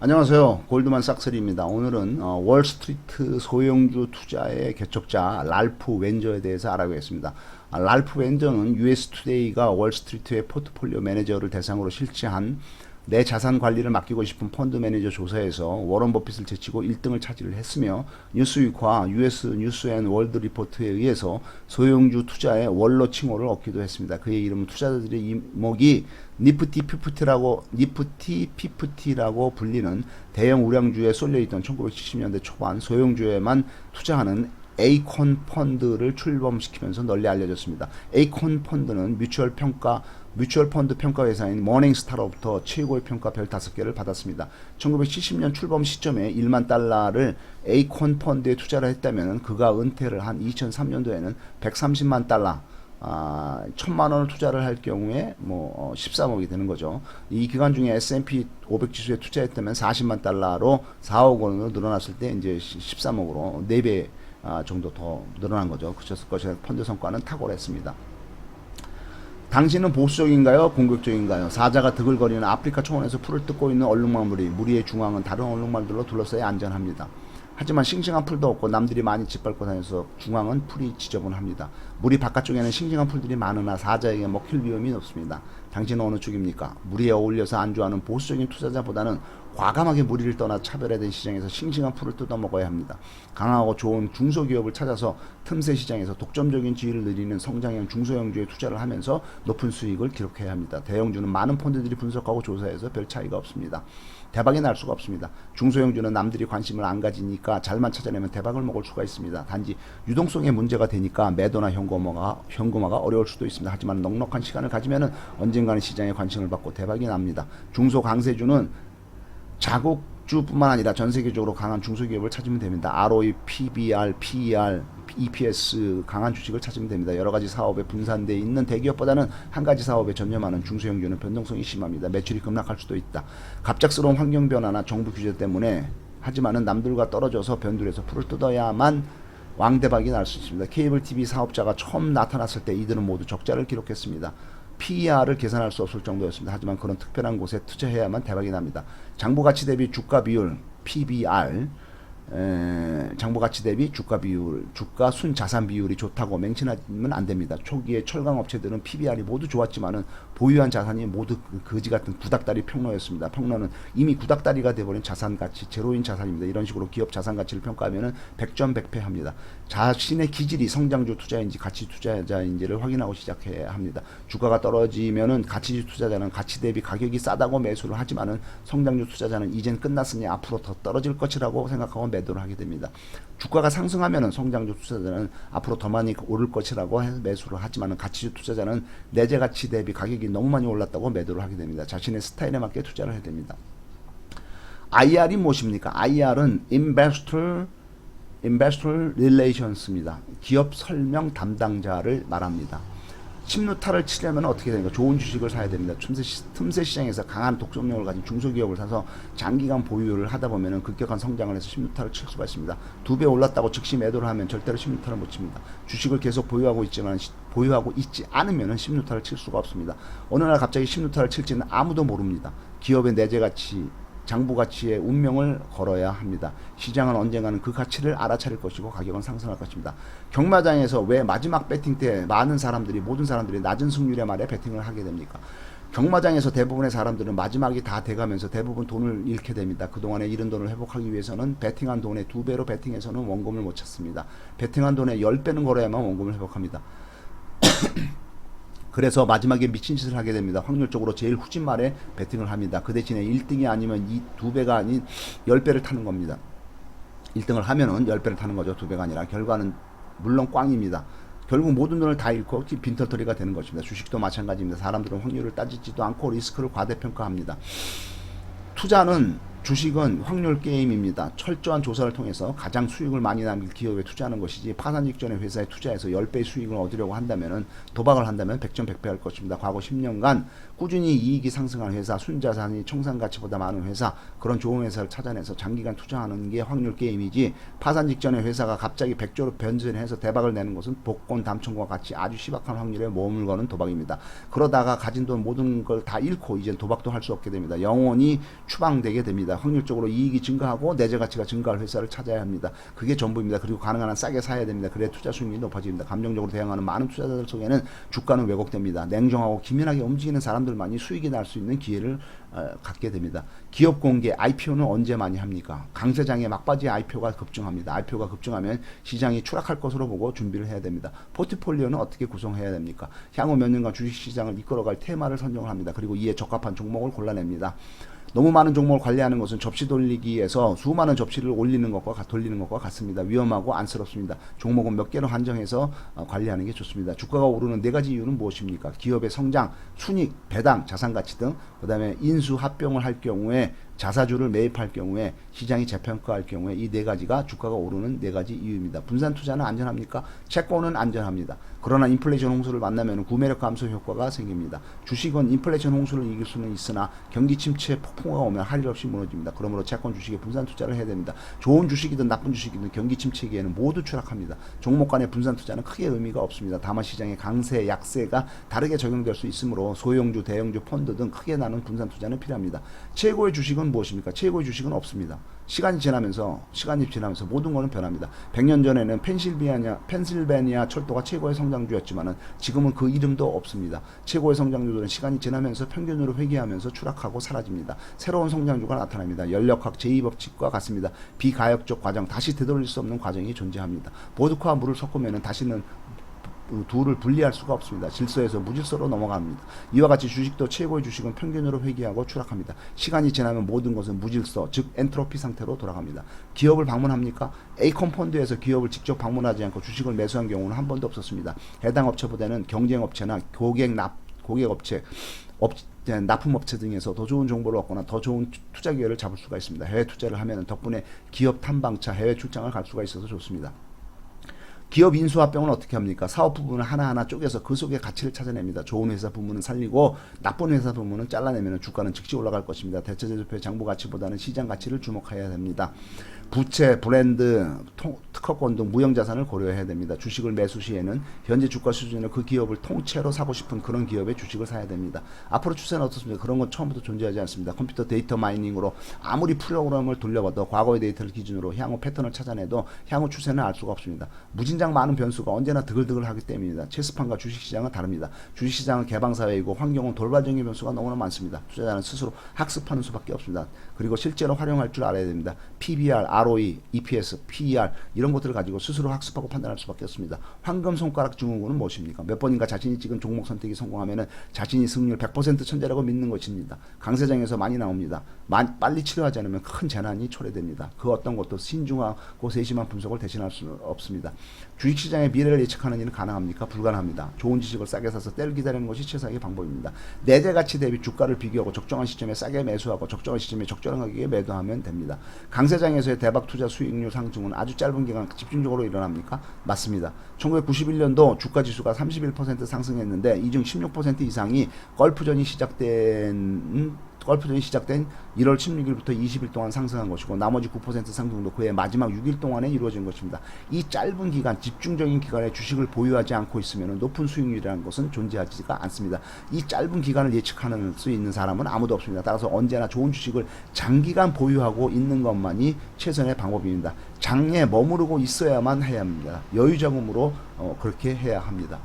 안녕하세요. 골드만삭스리입니다. 오늘은 월스트리트 소형주 투자의 개척자 랄프 웬저에 대해서 알아보겠습니다. 랄프 웬저는 US투데이가 월스트리트의 포트폴리오 매니저를 대상으로 실시한 내 자산 관리를 맡기고 싶은 펀드 매니저 조사에서 워런 버핏을 제치고 1등을 차지를 했으며 뉴스위크와 US 뉴스 앤 월드 리포트에 의해서 소형주 투자의 원로 칭호를 얻기도 했습니다. 그의 이름은 투자자들의 이목이 니프티 피프티라고 불리는 대형 우량주에 쏠려있던 1970년대 초반 소형주에만 투자하는 에이콘 펀드를 출범시키면서 널리 알려졌습니다. 에이콘 펀드는 뮤추얼 펀드 평가 회사인 모닝스타로부터 최고의 평가 별 5개를 받았습니다. 1970년 출범 시점에 1만 달러를 에이콘 펀드에 투자를 했다면 그가 은퇴를 한 2003년도에는 130만 달러 1000만 원을 투자를 할 경우에 13억이 되는 거죠. 이 기간 중에 S&P 500 지수에 투자했다면 40만 달러로 4억 원으로 늘어났을 때 이제 13억으로 4배 정도 더 늘어난 거죠. 그쳤을 것이 펀드 성과는 탁월했습니다. 당신은 보수적인가요? 공격적인가요? 사자가 드글거리는 아프리카 초원에서 풀을 뜯고 있는 얼룩말무리, 무리의 중앙은 다른 얼룩말들로 둘러싸여 안전합니다. 하지만 싱싱한 풀도 없고 남들이 많이 짓밟고 다녀서 중앙은 풀이 지저분합니다. 무리 바깥쪽에는 싱싱한 풀들이 많으나 사자에게 먹힐 위험이 높습니다. 당신은 어느 쪽입니까? 무리에 어울려서 안주하는 보수적인 투자자보다는 과감하게 무리를 떠나 차별화된 시장에서 싱싱한 풀을 뜯어먹어야 합니다. 강하고 좋은 중소기업을 찾아서 틈새 시장에서 독점적인 지위를 누리는 성장형 중소형주에 투자를 하면서 높은 수익을 기록해야 합니다. 대형주는 많은 펀드들이 분석하고 조사해서 별 차이가 없습니다. 대박이 날 수가 없습니다. 중소형주는 남들이 관심을 안 가지니까 잘만 찾아내면 대박을 먹을 수가 있습니다. 단지 유동성에 문제가 되니까 매도나 현금화가 어려울 수도 있습니다. 하지만 넉넉한 시간을 가지면 언젠가는 시장에 관심을 받고 대박이 납니다. 중소 강세주는 자국주뿐만 아니라 전 세계적으로 강한 중소기업을 찾으면 됩니다. ROE, PBR, PER, EPS 강한 주식을 찾으면 됩니다. 여러 가지 사업에 분산되어 있는 대기업보다는 한 가지 사업에 전념하는 중소형주는 변동성이 심합니다. 매출이 급락할 수도 있다. 갑작스러운 환경 변화나 정부 규제 때문에 하지만은 남들과 떨어져서 변두리에서 풀을 뜯어야만 왕대박이 날 수 있습니다. 케이블 TV 사업자가 처음 나타났을 때 이들은 모두 적자를 기록했습니다. PER을 계산할 수 없을 정도였습니다. 하지만 그런 특별한 곳에 투자해야만 대박이 납니다. 장부가치 대비 주가 비율 PBR, 장부가치 대비 주가 비율, 주가 순자산 비율이 좋다고 맹신하면 안 됩니다. 초기에 철강 업체들은 PBR이 모두 좋았지만은 보유한 자산이 모두 거지 같은 구닥다리 평로였습니다. 평로는 이미 구닥다리가 돼버린 자산 가치, 제로인 자산입니다. 이런 식으로 기업 자산 가치를 평가하면은 100점 100패 합니다. 자신의 기질이 성장주 투자인지 가치 투자자인지를 확인하고 시작해야 합니다. 주가가 떨어지면은 가치주 투자자는 가치 대비 가격이 싸다고 매수를 하지만은 성장주 투자자는 이젠 끝났으니 앞으로 더 떨어질 것이라고 생각하고 매도를 하게 됩니다. 주가가 상승하면은 성장주 투자자는 앞으로 더 많이 오를 것이라고 해서 매수를 하지만은 가치주 투자자는 내재 가치 대비 가격이 너무 많이 올랐다고 매도를 하게 됩니다. 자신의 스타일에 맞게 투자를 해야 됩니다. IR이 무엇입니까? IR은 Investor Relations입니다. 기업 설명 담당자를 말합니다. 침루타를 치려면 어떻게 되는가? 좋은 주식을 사야 됩니다. 틈새 시장에서 강한 독점력을 가진 중소기업을 사서 장기간 보유를 하다 보면 급격한 성장을 해서 침루타를 칠 수가 있습니다. 2배 올랐다고 즉시 매도를 하면 절대로 침루타를 못 칩니다. 주식을 계속 보유하고 있지 않으면 침루타를 칠 수가 없습니다. 어느 날 갑자기 침루타를 칠지는 아무도 모릅니다. 기업의 내재 가치, 장부 가치의 운명을 걸어야 합니다. 시장은 언젠가는 그 가치를 알아차릴 것이고 가격은 상승할 것입니다. 경마장에서 왜 마지막 배팅 때 모든 사람들이 낮은 승률의 말에 배팅을 하게 됩니까? 경마장에서 대부분의 사람들은 마지막이 다 돼가면서 대부분 돈을 잃게 됩니다. 그동안에 잃은 돈을 회복하기 위해서는 배팅한 돈의 2배로 배팅해서는 원금을 못 찾습니다. 배팅한 돈의 10배는 걸어야만 원금을 회복합니다. 그래서 마지막에 미친 짓을 하게 됩니다. 확률적으로 제일 후진 말에 배팅을 합니다. 그 대신에 1등이 아니면 이 2배가 아닌 10배를 타는 겁니다. 1등을 하면은 10배를 타는 거죠. 2배가 아니라. 결과는 물론 꽝입니다. 결국 모든 돈을 다 잃고 빈털터리가 되는 것입니다. 주식도 마찬가지입니다. 사람들은 확률을 따지지도 않고 리스크를 과대평가합니다. 주식은 확률 게임입니다. 철저한 조사를 통해서 가장 수익을 많이 남길 기업에 투자하는 것이지 파산 직전에 회사에 투자해서 10배 수익을 얻으려고 한다면 도박을 한다면 100점 100패 할 것입니다. 과거 10년간 꾸준히 이익이 상승한 회사, 순자산이 청산가치보다 많은 회사, 그런 좋은 회사를 찾아내서 장기간 투자하는 게 확률 게임이지 파산 직전에 회사가 갑자기 100조로 변전해서 대박을 내는 것은 복권 당첨과 같이 아주 희박한 확률에 몸을 거는 도박입니다. 그러다가 가진 돈 모든 걸 다 잃고 이젠 도박도 할 수 없게 됩니다. 영원히 추방되게 됩니다. 됩니다. 확률적으로 이익이 증가하고 내재 가치가 증가할 회사를 찾아야 합니다. 그게 전부입니다. 그리고 가능한 한 싸게 사야 됩니다. 그래 투자 수익률이 높아집니다. 감정적으로 대응하는 많은 투자자들 속에는 주가는 왜곡됩니다. 냉정하고 기민하게 움직이는 사람들만이 수익이 날 수 있는 기회를 갖게 됩니다. 기업 공개 IPO는 언제 많이 합니까? 강세장에 막바지에 IPO가 급증합니다. IPO가 급증하면 시장이 추락할 것으로 보고 준비를 해야 됩니다. 포트폴리오는 어떻게 구성해야 됩니까? 향후 몇 년간 주식시장을 이끌어갈 테마를 선정을 합니다. 그리고 이에 적합한 종목을 골라냅니다. 너무 많은 종목을 관리하는 것은 접시 돌리기에서 수많은 접시를 올리는 것과 돌리는 것과 같습니다. 위험하고 안쓰럽습니다. 종목은 몇 개로 한정해서 관리하는 게 좋습니다. 주가가 오르는 네 가지 이유는 무엇입니까? 기업의 성장, 순익, 배당, 자산가치 등, 그 다음에 인수, 합병을 할 경우에 자사주를 매입할 경우에 시장이 재평가할 경우에 이 네 가지가 주가가 오르는 네 가지 이유입니다. 분산 투자는 안전합니까? 채권은 안전합니다. 그러나 인플레이션 홍수를 만나면 구매력 감소 효과가 생깁니다. 주식은 인플레이션 홍수를 이길 수는 있으나 경기 침체 폭풍우가 오면 할 일 없이 무너집니다. 그러므로 채권 주식에 분산 투자를 해야 됩니다. 좋은 주식이든 나쁜 주식이든 경기 침체기에는 모두 추락합니다. 종목 간의 분산 투자는 크게 의미가 없습니다. 다만 시장의 강세, 약세가 다르게 적용될 수 있으므로 소형주, 대형주, 펀드 등 크게 나눈 분산 투자는 필요합니다. 최고의 주식은 무엇입니까? 최고의 주식은 없습니다. 시간이 지나면서 모든 것은 변합니다. 100년 전에는 펜실베니아 철도가 최고의 성장주였지만은 지금은 그 이름도 없습니다. 최고의 성장주들은 시간이 지나면서 평균으로 회귀하면서 추락하고 사라집니다. 새로운 성장주가 나타납니다. 연력학 제2법칙과 같습니다. 비가역적 과정, 다시 되돌릴 수 없는 과정이 존재합니다. 보드카와 물을 섞으면 다시는 둘을 분리할 수가 없습니다. 질서에서 무질서로 넘어갑니다. 이와 같이 주식도 최고의 주식은 평균으로 회귀하고 추락합니다. 시간이 지나면 모든 것은 무질서, 즉 엔트로피 상태로 돌아갑니다. 기업을 방문합니까? 에이콘 펀드에서 기업을 직접 방문하지 않고 주식을 매수한 경우는 한 번도 없었습니다. 해당 업체보다는 경쟁업체나 고객업체, 납품업체 등에서 더 좋은 정보를 얻거나 더 좋은 투자 기회를 잡을 수가 있습니다. 해외 투자를 하면 덕분에 기업 탐방차, 해외 출장을 갈 수가 있어서 좋습니다. 기업 인수합병은 어떻게 합니까? 사업 부분을 하나하나 쪼개서 그 속에 가치를 찾아냅니다. 좋은 회사 부문은 살리고 나쁜 회사 부문은 잘라내면 주가는 즉시 올라갈 것입니다. 대체제조표의 장부 가치보다는 시장 가치를 주목해야 됩니다. 부채, 브랜드, 특허권 등 무형자산을 고려해야 됩니다. 주식을 매수 시에는 현재 주가 수준으로 그 기업을 통째로 사고 싶은 그런 기업의 주식을 사야 됩니다. 앞으로 추세는 어떻습니까? 그런 건 처음부터 존재하지 않습니다. 컴퓨터 데이터 마이닝으로 아무리 프로그램을 돌려봐도 과거의 데이터를 기준으로 향후 패턴을 찾아내도 향후 추세는 알 수가 없습니다. 무진장 많은 변수가 언제나 드글드글하기 때문입니다. 체스판과 주식시장은 다릅니다. 주식시장은 개방사회이고 환경은 돌발적인 변수가 너무나 많습니다. 투자자는 스스로 학습하는 수밖에 없습니다. 그리고 실제로 활용할 줄 알아야 됩니다. PBR, ROE, EPS, PER 이런 것들을 가지고 스스로 학습하고 판단할 수밖에 없습니다. 황금 손가락 증후군은 무엇입니까? 몇 번인가 자신이 찍은 종목 선택이 성공하면 자신이 승률 100% 천재라고 믿는 것입니다. 강세장에서 많이 나옵니다. 빨리 치료하지 않으면 큰 재난이 초래됩니다. 그 어떤 것도 신중하고 세심한 분석을 대신할 수는 없습니다. 주식시장의 미래를 예측하는 일은 가능합니까? 불가능합니다. 좋은 지식을 싸게 사서 때를 기다리는 것이 최상의 방법입니다. 내재 가치 대비 주가를 비교하고 적정한 시점에 싸게 매수하고 적정한 시점에 적절한 가격에 매도하면 됩니다. 강세장에서의 대박 투자 수익률 상승은 아주 짧은 기간 집중적으로 일어납니까? 맞습니다. 1991년도 주가 지수가 31% 상승했는데 이 중 16% 이상이 걸프전이 시작된 1월 16일부터 20일 동안 상승한 것이고 나머지 9% 상승도 그의 마지막 6일 동안에 이루어진 것입니다. 이 짧은 기간, 집중적인 기간에 주식을 보유하지 않고 있으면 높은 수익률이라는 것은 존재하지가 않습니다. 이 짧은 기간을 예측하는 수 있는 사람은 아무도 없습니다. 따라서 언제나 좋은 주식을 장기간 보유하고 있는 것만이 최선의 방법입니다. 장에 머무르고 있어야만 해야 합니다. 여유자금으로 그렇게 해야 합니다.